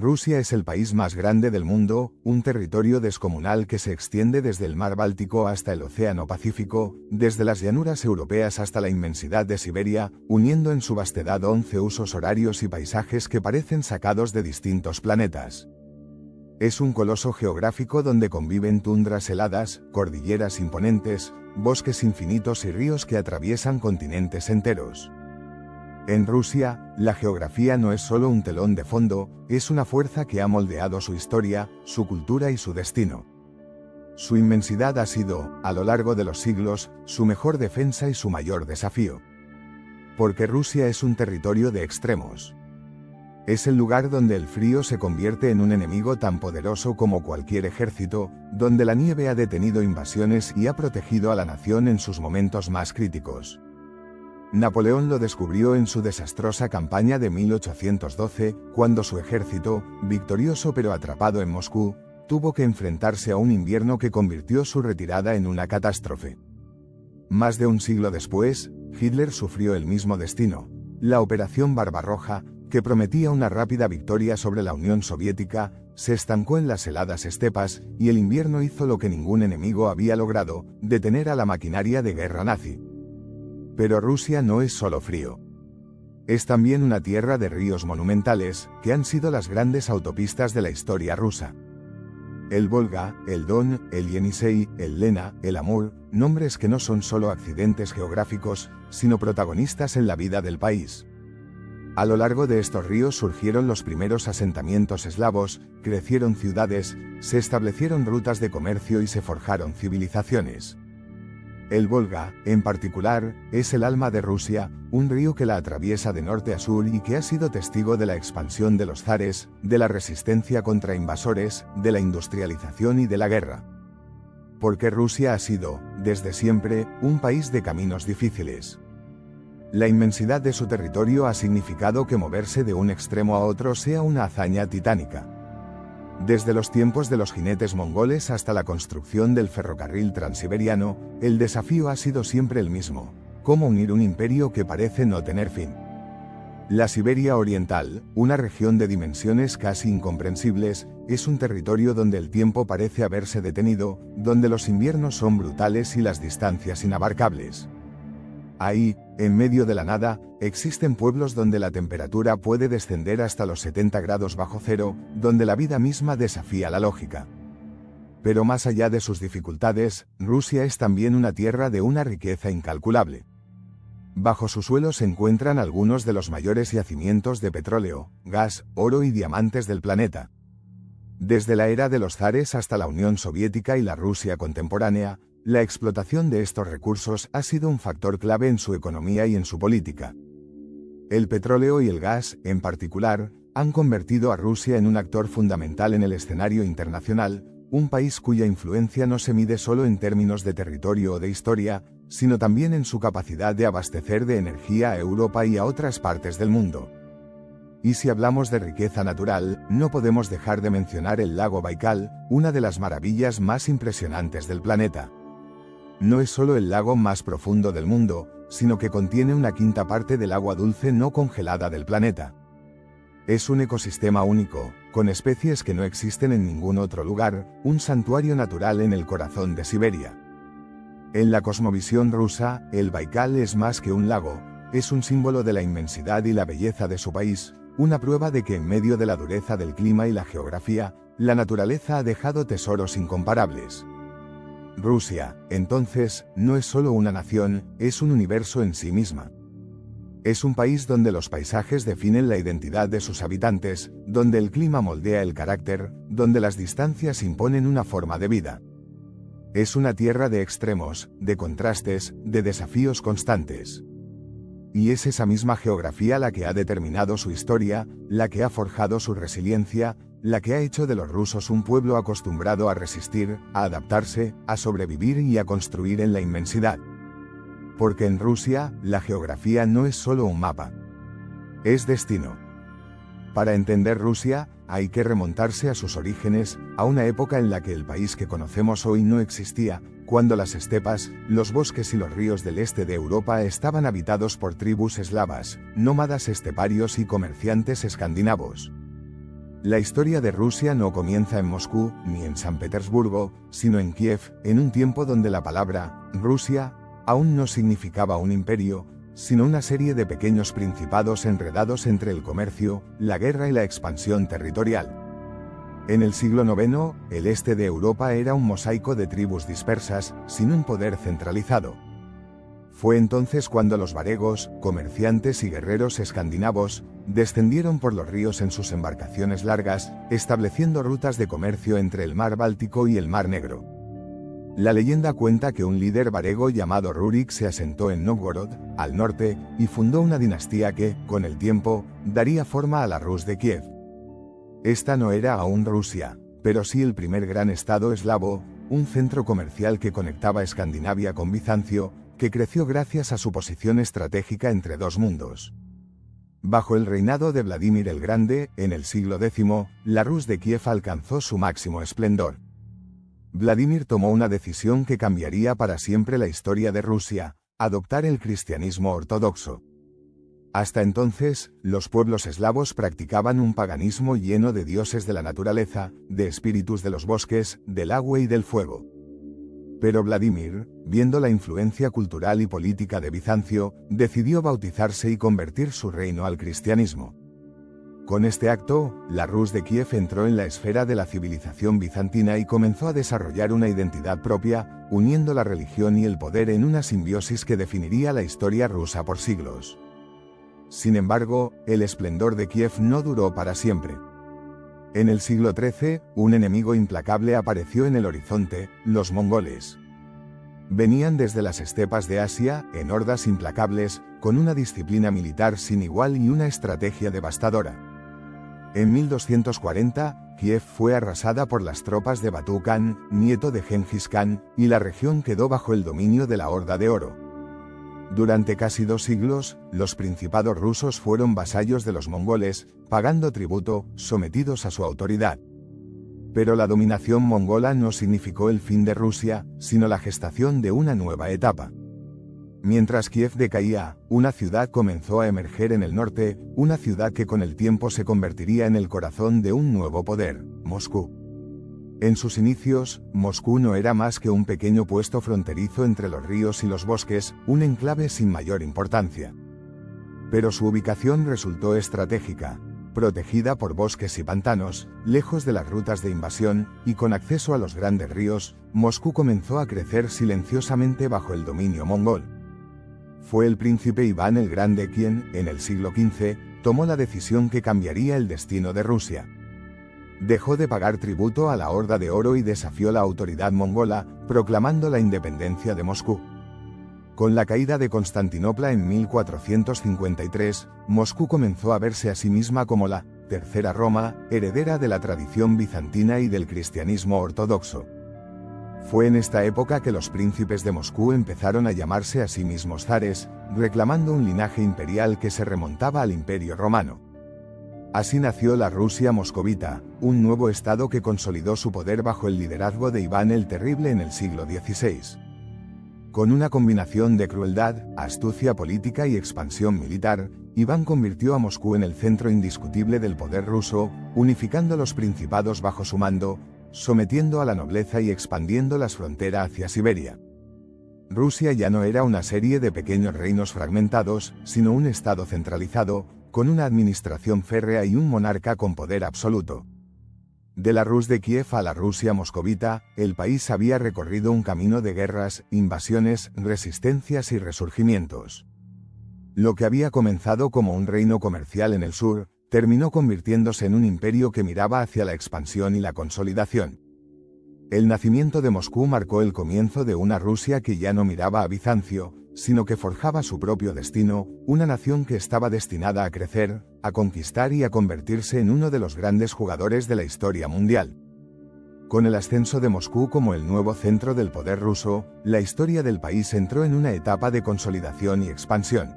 Rusia es el país más grande del mundo, un territorio descomunal que se extiende desde el mar Báltico hasta el Océano Pacífico, desde las llanuras europeas hasta la inmensidad de Siberia, uniendo en su vastedad 11 usos horarios y paisajes que parecen sacados de distintos planetas. Es un coloso geográfico donde conviven tundras heladas, cordilleras imponentes, bosques infinitos y ríos que atraviesan continentes enteros. En Rusia, la geografía no es solo un telón de fondo, es una fuerza que ha moldeado su historia, su cultura y su destino. Su inmensidad ha sido, a lo largo de los siglos, su mejor defensa y su mayor desafío. Porque Rusia es un territorio de extremos. Es el lugar donde el frío se convierte en un enemigo tan poderoso como cualquier ejército, donde la nieve ha detenido invasiones y ha protegido a la nación en sus momentos más críticos. Napoleón lo descubrió en su desastrosa campaña de 1812, cuando su ejército, victorioso pero atrapado en Moscú, tuvo que enfrentarse a un invierno que convirtió su retirada en una catástrofe. Más de un siglo después, Hitler sufrió el mismo destino. La Operación Barbarroja, que prometía una rápida victoria sobre la Unión Soviética, se estancó en las heladas estepas, y el invierno hizo lo que ningún enemigo había logrado: detener a la maquinaria de guerra nazi. Pero Rusia no es solo frío. Es también una tierra de ríos monumentales, que han sido las grandes autopistas de la historia rusa. El Volga, el Don, el Yenisei, el Lena, el Amur, nombres que no son solo accidentes geográficos, sino protagonistas en la vida del país. A lo largo de estos ríos surgieron los primeros asentamientos eslavos, crecieron ciudades, se establecieron rutas de comercio y se forjaron civilizaciones. El Volga, en particular, es el alma de Rusia, un río que la atraviesa de norte a sur y que ha sido testigo de la expansión de los zares, de la resistencia contra invasores, de la industrialización y de la guerra. Porque Rusia ha sido, desde siempre, un país de caminos difíciles. La inmensidad de su territorio ha significado que moverse de un extremo a otro sea una hazaña titánica. Desde los tiempos de los jinetes mongoles hasta la construcción del ferrocarril transiberiano, el desafío ha sido siempre el mismo: cómo unir un imperio que parece no tener fin. La Siberia Oriental, una región de dimensiones casi incomprensibles, es un territorio donde el tiempo parece haberse detenido, donde los inviernos son brutales y las distancias inabarcables. Ahí, en medio de la nada, existen pueblos donde la temperatura puede descender hasta los 70 grados bajo cero, donde la vida misma desafía la lógica. Pero más allá de sus dificultades, Rusia es también una tierra de una riqueza incalculable. Bajo su suelo se encuentran algunos de los mayores yacimientos de petróleo, gas, oro y diamantes del planeta. Desde la era de los zares hasta la Unión Soviética y la Rusia contemporánea, la explotación de estos recursos ha sido un factor clave en su economía y en su política. El petróleo y el gas, en particular, han convertido a Rusia en un actor fundamental en el escenario internacional, un país cuya influencia no se mide solo en términos de territorio o de historia, sino también en su capacidad de abastecer de energía a Europa y a otras partes del mundo. Y si hablamos de riqueza natural, no podemos dejar de mencionar el lago Baikal, una de las maravillas más impresionantes del planeta. No es solo el lago más profundo del mundo, sino que contiene una quinta parte del agua dulce no congelada del planeta. Es un ecosistema único, con especies que no existen en ningún otro lugar, un santuario natural en el corazón de Siberia. En la cosmovisión rusa, el Baikal es más que un lago, es un símbolo de la inmensidad y la belleza de su país, una prueba de que en medio de la dureza del clima y la geografía, la naturaleza ha dejado tesoros incomparables. Rusia, entonces, no es solo una nación, es un universo en sí misma. Es un país donde los paisajes definen la identidad de sus habitantes, donde el clima moldea el carácter, donde las distancias imponen una forma de vida. Es una tierra de extremos, de contrastes, de desafíos constantes. Y es esa misma geografía la que ha determinado su historia, la que ha forjado su resiliencia, la que ha hecho de los rusos un pueblo acostumbrado a resistir, a adaptarse, a sobrevivir y a construir en la inmensidad. Porque en Rusia, la geografía no es solo un mapa. Es destino. Para entender Rusia, hay que remontarse a sus orígenes, a una época en la que el país que conocemos hoy no existía, cuando las estepas, los bosques y los ríos del este de Europa estaban habitados por tribus eslavas, nómadas esteparios y comerciantes escandinavos. La historia de Rusia no comienza en Moscú, ni en San Petersburgo, sino en Kiev, en un tiempo donde la palabra Rusia aún no significaba un imperio, sino una serie de pequeños principados enredados entre el comercio, la guerra y la expansión territorial. En el siglo IX, el este de Europa era un mosaico de tribus dispersas, sin un poder centralizado. Fue entonces cuando los varegos, comerciantes y guerreros escandinavos, descendieron por los ríos en sus embarcaciones largas, estableciendo rutas de comercio entre el mar Báltico y el mar Negro. La leyenda cuenta que un líder varego llamado Rurik se asentó en Novgorod, al norte, y fundó una dinastía que, con el tiempo, daría forma a la Rus de Kiev. Esta no era aún Rusia, pero sí el primer gran estado eslavo, un centro comercial que conectaba Escandinavia con Bizancio, que creció gracias a su posición estratégica entre dos mundos. Bajo el reinado de Vladimir el Grande, en el siglo X, la Rus de Kiev alcanzó su máximo esplendor. Vladimir tomó una decisión que cambiaría para siempre la historia de Rusia: adoptar el cristianismo ortodoxo. Hasta entonces, los pueblos eslavos practicaban un paganismo lleno de dioses de la naturaleza, de espíritus de los bosques, del agua y del fuego. Pero Vladimir, viendo la influencia cultural y política de Bizancio, decidió bautizarse y convertir su reino al cristianismo. Con este acto, la Rus de Kiev entró en la esfera de la civilización bizantina y comenzó a desarrollar una identidad propia, uniendo la religión y el poder en una simbiosis que definiría la historia rusa por siglos. Sin embargo, el esplendor de Kiev no duró para siempre. En el siglo XIII, un enemigo implacable apareció en el horizonte: los mongoles. Venían desde las estepas de Asia, en hordas implacables, con una disciplina militar sin igual y una estrategia devastadora. En 1240, Kiev fue arrasada por las tropas de Batú Khan, nieto de Genghis Khan, y la región quedó bajo el dominio de la Horda de Oro. Durante casi 2 siglos, los principados rusos fueron vasallos de los mongoles, pagando tributo, sometidos a su autoridad. Pero la dominación mongola no significó el fin de Rusia, sino la gestación de una nueva etapa. Mientras Kiev decaía, una ciudad comenzó a emerger en el norte, una ciudad que con el tiempo se convertiría en el corazón de un nuevo poder: Moscú. En sus inicios, Moscú no era más que un pequeño puesto fronterizo entre los ríos y los bosques, un enclave sin mayor importancia. Pero su ubicación resultó estratégica. Protegida por bosques y pantanos, lejos de las rutas de invasión, y con acceso a los grandes ríos, Moscú comenzó a crecer silenciosamente bajo el dominio mongol. Fue el príncipe Iván el Grande quien, en el siglo XV, tomó la decisión que cambiaría el destino de Rusia. Dejó de pagar tributo a la Horda de Oro y desafió la autoridad mongola, proclamando la independencia de Moscú. Con la caída de Constantinopla en 1453, Moscú comenzó a verse a sí misma como la Tercera Roma, heredera de la tradición bizantina y del cristianismo ortodoxo. Fue en esta época que los príncipes de Moscú empezaron a llamarse a sí mismos zares, reclamando un linaje imperial que se remontaba al Imperio Romano. Así nació la Rusia moscovita, un nuevo estado que consolidó su poder bajo el liderazgo de Iván el Terrible en el siglo XVI. Con una combinación de crueldad, astucia política y expansión militar, Iván convirtió a Moscú en el centro indiscutible del poder ruso, unificando los principados bajo su mando, sometiendo a la nobleza y expandiendo las fronteras hacia Siberia. Rusia ya no era una serie de pequeños reinos fragmentados, sino un estado centralizado, con una administración férrea y un monarca con poder absoluto. De la Rus de Kiev a la Rusia moscovita, el país había recorrido un camino de guerras, invasiones, resistencias y resurgimientos. Lo que había comenzado como un reino comercial en el sur, terminó convirtiéndose en un imperio que miraba hacia la expansión y la consolidación. El nacimiento de Moscú marcó el comienzo de una Rusia que ya no miraba a Bizancio, sino que forjaba su propio destino, una nación que estaba destinada a crecer, a conquistar y a convertirse en uno de los grandes jugadores de la historia mundial. Con el ascenso de Moscú como el nuevo centro del poder ruso, la historia del país entró en una etapa de consolidación y expansión.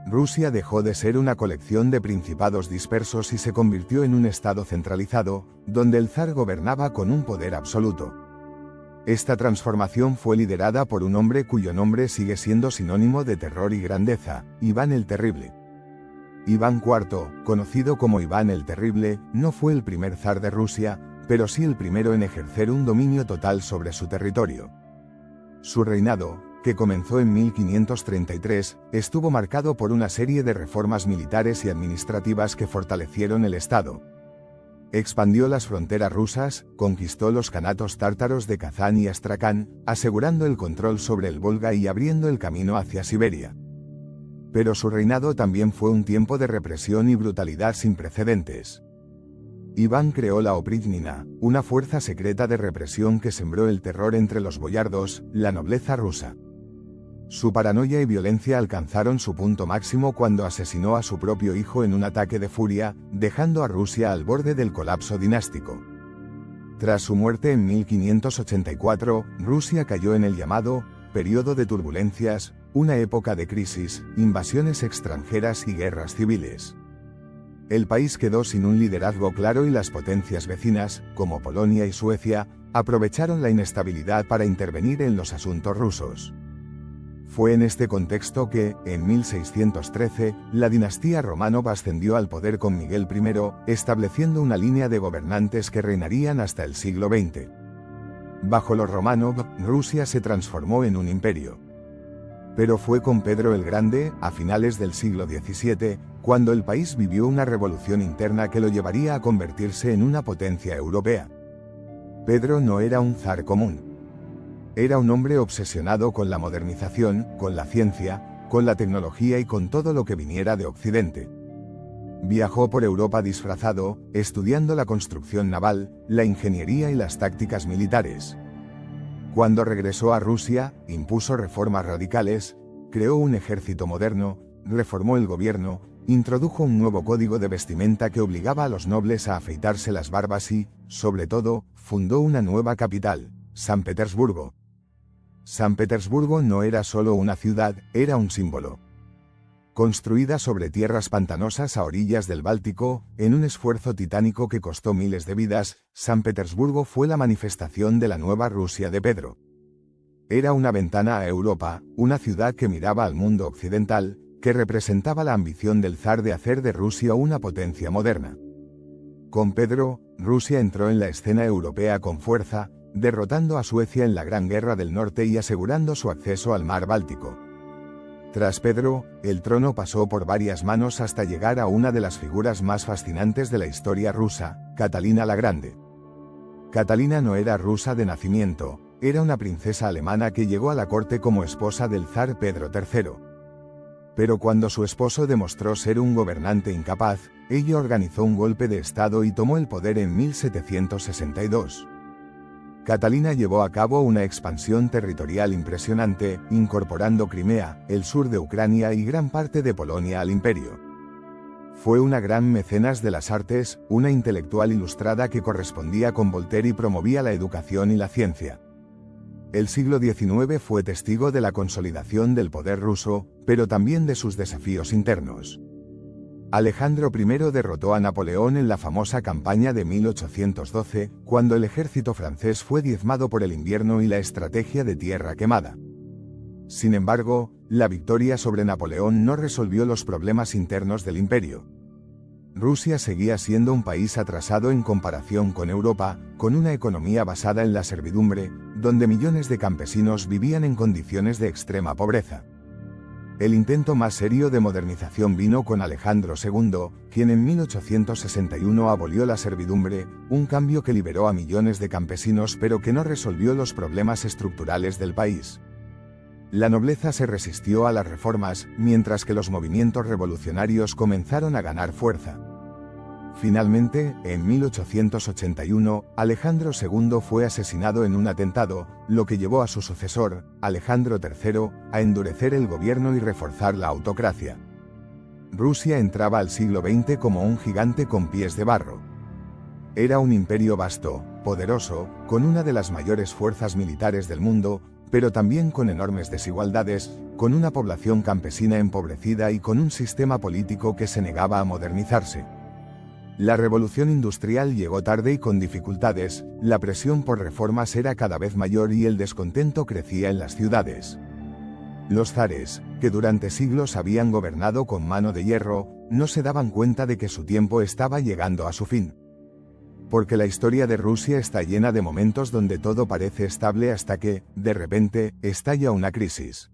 Rusia dejó de ser una colección de principados dispersos y se convirtió en un estado centralizado, donde el zar gobernaba con un poder absoluto. Esta transformación fue liderada por un hombre cuyo nombre sigue siendo sinónimo de terror y grandeza: Iván el Terrible. Iván IV, conocido como Iván el Terrible, no fue el primer zar de Rusia, pero sí el primero en ejercer un dominio total sobre su territorio. Su reinado, que comenzó en 1533, estuvo marcado por una serie de reformas militares y administrativas que fortalecieron el Estado. Expandió las fronteras rusas, conquistó los kanatos tártaros de Kazán y Astracán, asegurando el control sobre el Volga y abriendo el camino hacia Siberia. Pero su reinado también fue un tiempo de represión y brutalidad sin precedentes. Iván creó la Oprichnina, una fuerza secreta de represión que sembró el terror entre los boyardos, la nobleza rusa. Su paranoia y violencia alcanzaron su punto máximo cuando asesinó a su propio hijo en un ataque de furia, dejando a Rusia al borde del colapso dinástico. Tras su muerte en 1584, Rusia cayó en el llamado periodo de turbulencias, una época de crisis, invasiones extranjeras y guerras civiles. El país quedó sin un liderazgo claro y las potencias vecinas, como Polonia y Suecia, aprovecharon la inestabilidad para intervenir en los asuntos rusos. Fue en este contexto que, en 1613, la dinastía Románov ascendió al poder con Miguel I, estableciendo una línea de gobernantes que reinarían hasta el siglo XX. Bajo los Románov, Rusia se transformó en un imperio. Pero fue con Pedro el Grande, a finales del siglo XVII, cuando el país vivió una revolución interna que lo llevaría a convertirse en una potencia europea. Pedro no era un zar común. Era un hombre obsesionado con la modernización, con la ciencia, con la tecnología y con todo lo que viniera de Occidente. Viajó por Europa disfrazado, estudiando la construcción naval, la ingeniería y las tácticas militares. Cuando regresó a Rusia, impuso reformas radicales, creó un ejército moderno, reformó el gobierno, introdujo un nuevo código de vestimenta que obligaba a los nobles a afeitarse las barbas y, sobre todo, fundó una nueva capital, San Petersburgo. San Petersburgo no era solo una ciudad, era un símbolo. Construida sobre tierras pantanosas a orillas del Báltico, en un esfuerzo titánico que costó miles de vidas, San Petersburgo fue la manifestación de la nueva Rusia de Pedro. Era una ventana a Europa, una ciudad que miraba al mundo occidental, que representaba la ambición del zar de hacer de Rusia una potencia moderna. Con Pedro, Rusia entró en la escena europea con fuerza, derrotando a Suecia en la Gran Guerra del Norte y asegurando su acceso al mar Báltico. Tras Pedro, el trono pasó por varias manos hasta llegar a una de las figuras más fascinantes de la historia rusa, Catalina la Grande. Catalina no era rusa de nacimiento, era una princesa alemana que llegó a la corte como esposa del zar Pedro III. Pero cuando su esposo demostró ser un gobernante incapaz, ella organizó un golpe de estado y tomó el poder en 1762. Catalina llevó a cabo una expansión territorial impresionante, incorporando Crimea, el sur de Ucrania y gran parte de Polonia al imperio. Fue una gran mecenas de las artes, una intelectual ilustrada que correspondía con Voltaire y promovía la educación y la ciencia. El siglo XIX fue testigo de la consolidación del poder ruso, pero también de sus desafíos internos. Alejandro I derrotó a Napoleón en la famosa campaña de 1812, cuando el ejército francés fue diezmado por el invierno y la estrategia de tierra quemada. Sin embargo, la victoria sobre Napoleón no resolvió los problemas internos del imperio. Rusia seguía siendo un país atrasado en comparación con Europa, con una economía basada en la servidumbre, donde millones de campesinos vivían en condiciones de extrema pobreza. El intento más serio de modernización vino con Alejandro II, quien en 1861 abolió la servidumbre, un cambio que liberó a millones de campesinos pero que no resolvió los problemas estructurales del país. La nobleza se resistió a las reformas, mientras que los movimientos revolucionarios comenzaron a ganar fuerza. Finalmente, en 1881, Alejandro II fue asesinado en un atentado, lo que llevó a su sucesor, Alejandro III, a endurecer el gobierno y reforzar la autocracia. Rusia entraba al siglo XX como un gigante con pies de barro. Era un imperio vasto, poderoso, con una de las mayores fuerzas militares del mundo, pero también con enormes desigualdades, con una población campesina empobrecida y con un sistema político que se negaba a modernizarse. La revolución industrial llegó tarde y con dificultades, la presión por reformas era cada vez mayor y el descontento crecía en las ciudades. Los zares, que durante siglos habían gobernado con mano de hierro, no se daban cuenta de que su tiempo estaba llegando a su fin. Porque la historia de Rusia está llena de momentos donde todo parece estable hasta que, de repente, estalla una crisis.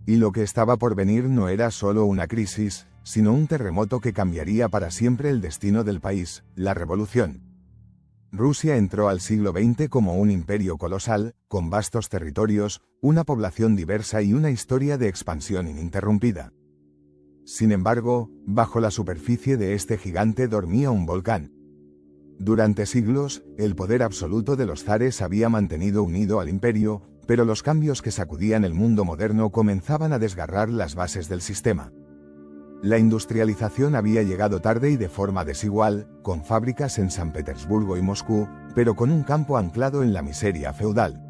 Y lo que estaba por venir no era solo una crisis, sino un terremoto que cambiaría para siempre el destino del país, la revolución. Rusia entró al siglo XX como un imperio colosal, con vastos territorios, una población diversa y una historia de expansión ininterrumpida. Sin embargo, bajo la superficie de este gigante dormía un volcán. Durante siglos, el poder absoluto de los zares había mantenido unido al imperio, pero los cambios que sacudían el mundo moderno comenzaban a desgarrar las bases del sistema. La industrialización había llegado tarde y de forma desigual, con fábricas en San Petersburgo y Moscú, pero con un campo anclado en la miseria feudal.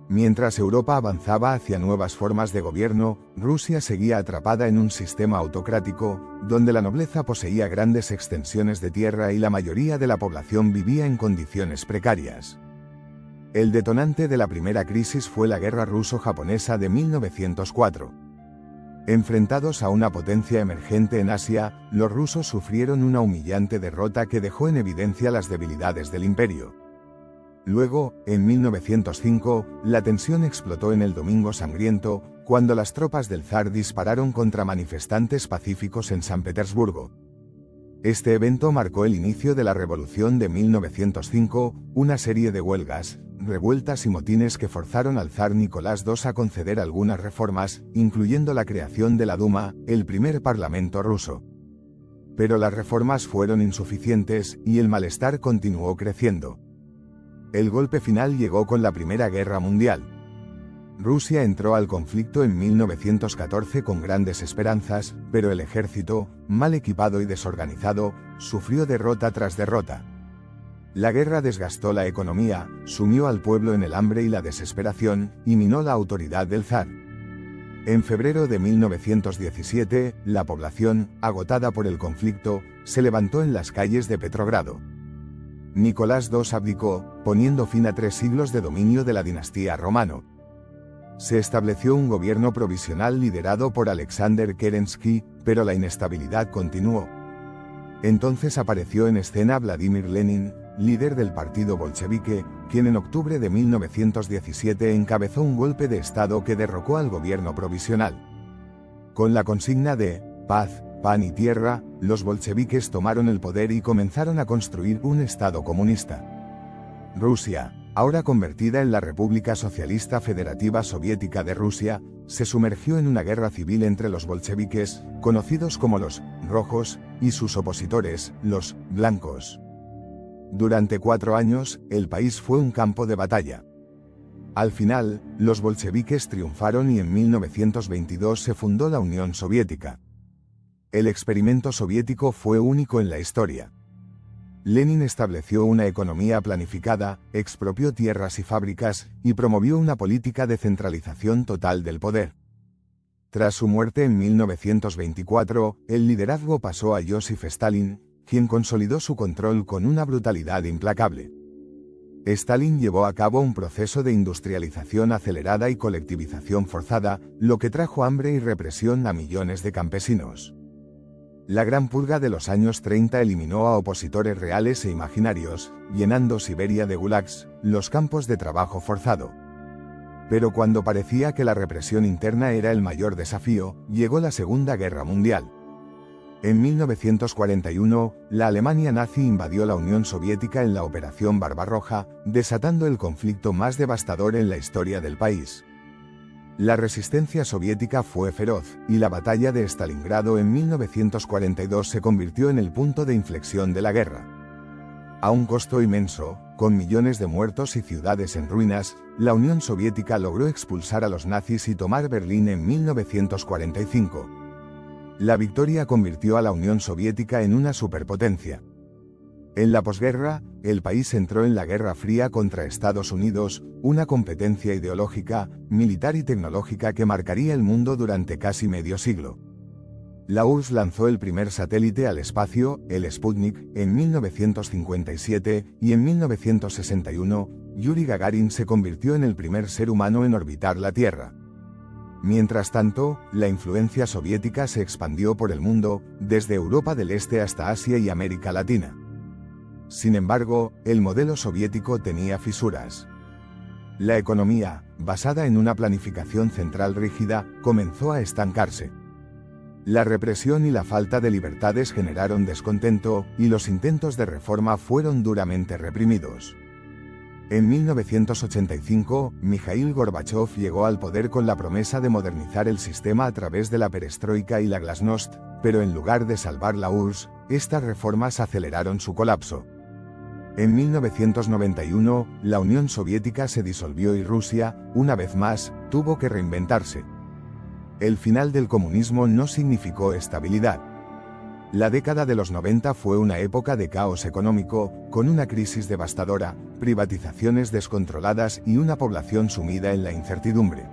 Mientras Europa avanzaba hacia nuevas formas de gobierno, Rusia seguía atrapada en un sistema autocrático, donde la nobleza poseía grandes extensiones de tierra y la mayoría de la población vivía en condiciones precarias. El detonante de la primera crisis fue la Guerra Ruso-Japonesa de 1904. Enfrentados a una potencia emergente en Asia, los rusos sufrieron una humillante derrota que dejó en evidencia las debilidades del imperio. Luego, en 1905, la tensión explotó en el Domingo Sangriento, cuando las tropas del zar dispararon contra manifestantes pacíficos en San Petersburgo. Este evento marcó el inicio de la Revolución de 1905, una serie de huelgas, revueltas y motines que forzaron al zar Nicolás II a conceder algunas reformas, incluyendo la creación de la Duma, el primer parlamento ruso. Pero las reformas fueron insuficientes, y el malestar continuó creciendo. El golpe final llegó con la Primera Guerra Mundial. Rusia entró al conflicto en 1914 con grandes esperanzas, pero el ejército, mal equipado y desorganizado, sufrió derrota tras derrota. La guerra desgastó la economía, sumió al pueblo en el hambre y la desesperación, y minó la autoridad del zar. En febrero de 1917, la población, agotada por el conflicto, se levantó en las calles de Petrogrado. Nicolás II abdicó, poniendo fin a 3 siglos de dominio de la dinastía romano. Se estableció un gobierno provisional liderado por Alexander Kerensky, pero la inestabilidad continuó. Entonces apareció en escena Vladimir Lenin, líder del partido bolchevique, quien en octubre de 1917 encabezó un golpe de Estado que derrocó al gobierno provisional. Con la consigna de paz, pan y tierra, los bolcheviques tomaron el poder y comenzaron a construir un Estado comunista. Rusia, ahora convertida en la República Socialista Federativa Soviética de Rusia, se sumergió en una guerra civil entre los bolcheviques, conocidos como los rojos, y sus opositores, los blancos. Durante 4 años, el país fue un campo de batalla. Al final, los bolcheviques triunfaron y en 1922 se fundó la Unión Soviética. El experimento soviético fue único en la historia. Lenin estableció una economía planificada, expropió tierras y fábricas, y promovió una política de centralización total del poder. Tras su muerte en 1924, el liderazgo pasó a Joseph Stalin, quien consolidó su control con una brutalidad implacable. Stalin llevó a cabo un proceso de industrialización acelerada y colectivización forzada, lo que trajo hambre y represión a millones de campesinos. La Gran Purga de los años 30 eliminó a opositores reales e imaginarios, llenando Siberia de gulags, los campos de trabajo forzado. Pero cuando parecía que la represión interna era el mayor desafío, llegó la Segunda Guerra Mundial. En 1941, la Alemania nazi invadió la Unión Soviética en la Operación Barbarroja, desatando el conflicto más devastador en la historia del país. La resistencia soviética fue feroz, y la batalla de Stalingrado en 1942 se convirtió en el punto de inflexión de la guerra. A un costo inmenso, con millones de muertos y ciudades en ruinas, la Unión Soviética logró expulsar a los nazis y tomar Berlín en 1945. La victoria convirtió a la Unión Soviética en una superpotencia. En la posguerra, el país entró en la Guerra Fría contra Estados Unidos, una competencia ideológica, militar y tecnológica que marcaría el mundo durante casi medio siglo. La URSS lanzó el primer satélite al espacio, el Sputnik, en 1957, y en 1961, Yuri Gagarin se convirtió en el primer ser humano en orbitar la Tierra. Mientras tanto, la influencia soviética se expandió por el mundo, desde Europa del Este hasta Asia y América Latina. Sin embargo, el modelo soviético tenía fisuras. La economía, basada en una planificación central rígida, comenzó a estancarse. La represión y la falta de libertades generaron descontento, y los intentos de reforma fueron duramente reprimidos. En 1985, Mikhail Gorbachov llegó al poder con la promesa de modernizar el sistema a través de la perestroika y la glasnost, pero en lugar de salvar la URSS, estas reformas aceleraron su colapso. En 1991, la Unión Soviética se disolvió y Rusia, una vez más, tuvo que reinventarse. El final del comunismo no significó estabilidad. La década de los 90 fue una época de caos económico, con una crisis devastadora, privatizaciones descontroladas y una población sumida en la incertidumbre.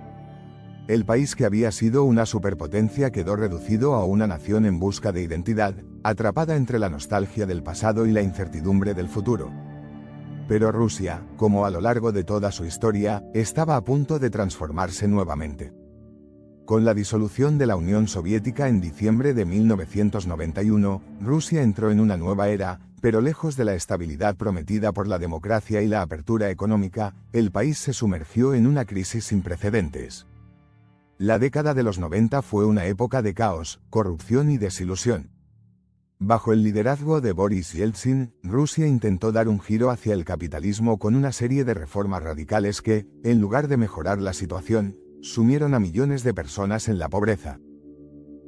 El país que había sido una superpotencia quedó reducido a una nación en busca de identidad, atrapada entre la nostalgia del pasado y la incertidumbre del futuro. Pero Rusia, como a lo largo de toda su historia, estaba a punto de transformarse nuevamente. Con la disolución de la Unión Soviética en diciembre de 1991, Rusia entró en una nueva era, pero lejos de la estabilidad prometida por la democracia y la apertura económica, el país se sumergió en una crisis sin precedentes. La década de los 90 fue una época de caos, corrupción y desilusión. Bajo el liderazgo de Boris Yeltsin, Rusia intentó dar un giro hacia el capitalismo con una serie de reformas radicales que, en lugar de mejorar la situación, sumieron a millones de personas en la pobreza.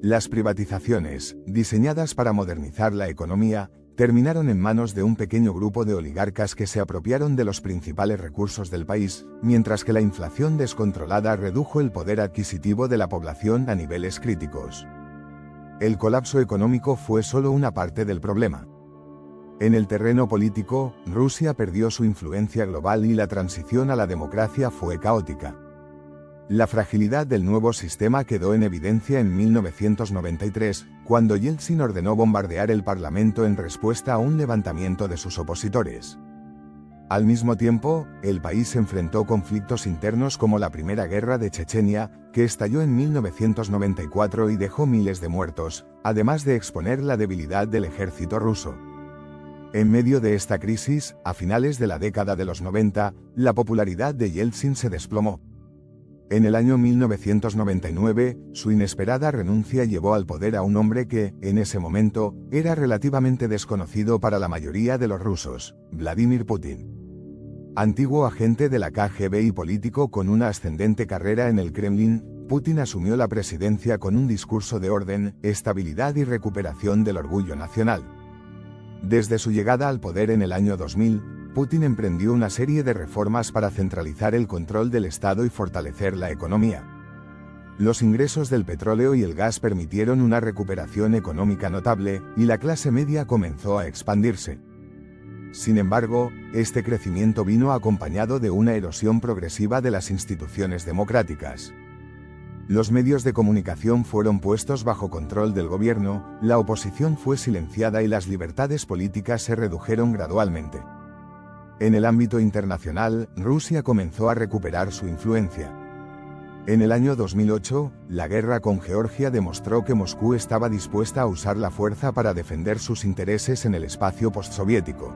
Las privatizaciones, diseñadas para modernizar la economía, terminaron en manos de un pequeño grupo de oligarcas que se apropiaron de los principales recursos del país, mientras que la inflación descontrolada redujo el poder adquisitivo de la población a niveles críticos. El colapso económico fue solo una parte del problema. En el terreno político, Rusia perdió su influencia global y la transición a la democracia fue caótica. La fragilidad del nuevo sistema quedó en evidencia en 1993, cuando Yeltsin ordenó bombardear el Parlamento en respuesta a un levantamiento de sus opositores. Al mismo tiempo, el país enfrentó conflictos internos como la Primera Guerra de Chechenia, que estalló en 1994 y dejó miles de muertos, además de exponer la debilidad del ejército ruso. En medio de esta crisis, a finales de la década de los 90, la popularidad de Yeltsin se desplomó. En el año 1999, su inesperada renuncia llevó al poder a un hombre que, en ese momento, era relativamente desconocido para la mayoría de los rusos, Vladimir Putin. Antiguo agente de la KGB y político con una ascendente carrera en el Kremlin, Putin asumió la presidencia con un discurso de orden, estabilidad y recuperación del orgullo nacional. Desde su llegada al poder en el año 2000, Putin emprendió una serie de reformas para centralizar el control del Estado y fortalecer la economía. Los ingresos del petróleo y el gas permitieron una recuperación económica notable, y la clase media comenzó a expandirse. Sin embargo, este crecimiento vino acompañado de una erosión progresiva de las instituciones democráticas. Los medios de comunicación fueron puestos bajo control del gobierno, la oposición fue silenciada y las libertades políticas se redujeron gradualmente. En el ámbito internacional, Rusia comenzó a recuperar su influencia. En el año 2008, la guerra con Georgia demostró que Moscú estaba dispuesta a usar la fuerza para defender sus intereses en el espacio postsoviético.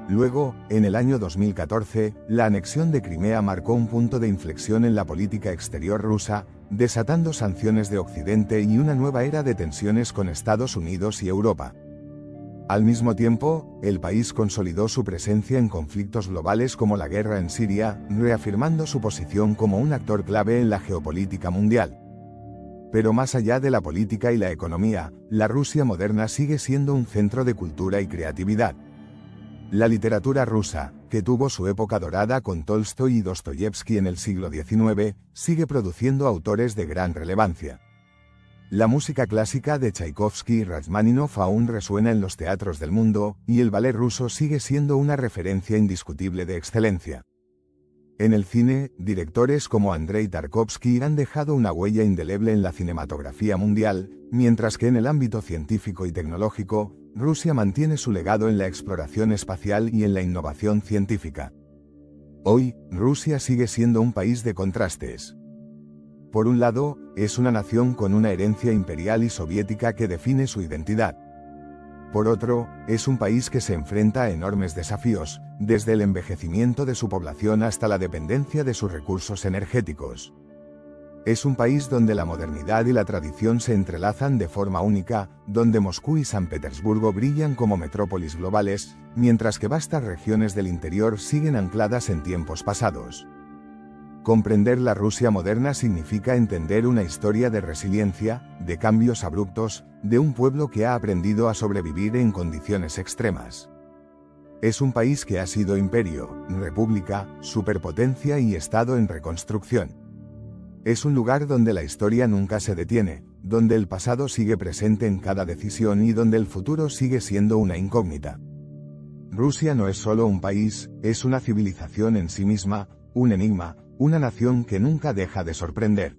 Luego, en el año 2014, la anexión de Crimea marcó un punto de inflexión en la política exterior rusa, desatando sanciones de Occidente y una nueva era de tensiones con Estados Unidos y Europa. Al mismo tiempo, el país consolidó su presencia en conflictos globales como la guerra en Siria, reafirmando su posición como un actor clave en la geopolítica mundial. Pero más allá de la política y la economía, la Rusia moderna sigue siendo un centro de cultura y creatividad. La literatura rusa, que tuvo su época dorada con Tolstói y Dostoyevski en el siglo XIX, sigue produciendo autores de gran relevancia. La música clásica de Tchaikovsky y Rachmaninoff aún resuena en los teatros del mundo, y el ballet ruso sigue siendo una referencia indiscutible de excelencia. En el cine, directores como Andrei Tarkovsky han dejado una huella indeleble en la cinematografía mundial, mientras que en el ámbito científico y tecnológico, Rusia mantiene su legado en la exploración espacial y en la innovación científica. Hoy, Rusia sigue siendo un país de contrastes. Por un lado, es una nación con una herencia imperial y soviética que define su identidad. Por otro, es un país que se enfrenta a enormes desafíos, desde el envejecimiento de su población hasta la dependencia de sus recursos energéticos. Es un país donde la modernidad y la tradición se entrelazan de forma única, donde Moscú y San Petersburgo brillan como metrópolis globales, mientras que vastas regiones del interior siguen ancladas en tiempos pasados. Comprender la Rusia moderna significa entender una historia de resiliencia, de cambios abruptos, de un pueblo que ha aprendido a sobrevivir en condiciones extremas. Es un país que ha sido imperio, república, superpotencia y estado en reconstrucción. Es un lugar donde la historia nunca se detiene, donde el pasado sigue presente en cada decisión y donde el futuro sigue siendo una incógnita. Rusia no es solo un país, es una civilización en sí misma, un enigma, una nación que nunca deja de sorprender.